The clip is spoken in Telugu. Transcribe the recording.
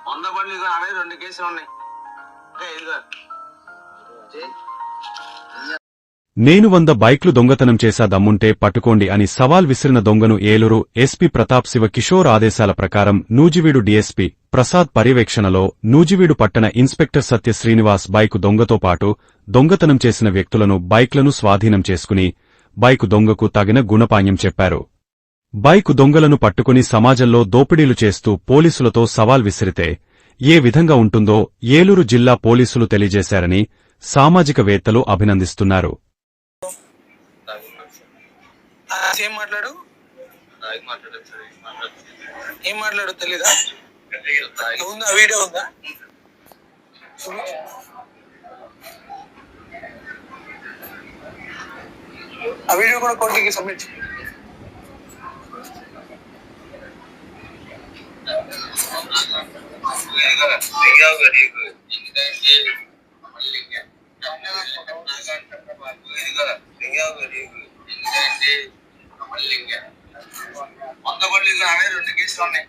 వంద బండ్లు ఇదిగో అనే 2 కేసులు ఉన్నాయి. ఇదిగో నేను 100 బైక్లు దొంగతనం చేసా దమ్ముంటే పట్టుకోండి అని సవాల్ విసిరిన దొంగను ఏలూరు ఎస్పీ ప్రతాప్ శివ కిషోర్ ఆదేశాల ప్రకారం నూజివీడు డీఎస్పీ ప్రసాద్ పర్యవేక్షణలో నూజివీడు పట్టణ ఇన్స్పెక్టర్ సత్య శ్రీనివాస్ బైకు దొంగతో పాటు దొంగతనం చేసిన వ్యక్తులను బైక్లను స్వాధీనం చేసుకుని బైకు దొంగకు తగిన గుణపాఠం చెప్పారు. బైకు దొంగలను పట్టుకుని సమాజంలో దోపిడీలు చేస్తూ పోలీసులతో సవాల్ విసిరితే ఏ విధంగా ఉంటుందో ఏలూరు జిల్లా పోలీసులు తెలియజేశారని సామాజికవేత్తలు అభినందిస్తున్నారు. ఏం మాట్లాడు తెలీదా? ఉందా వీడియో ఉందా? ఆ వీడియో కూడా కోర్టుకి సబ్మిట్ చేయి. వంద బండ్లు ఇదిగో అనే 2 కేసులు ఉన్నాయి.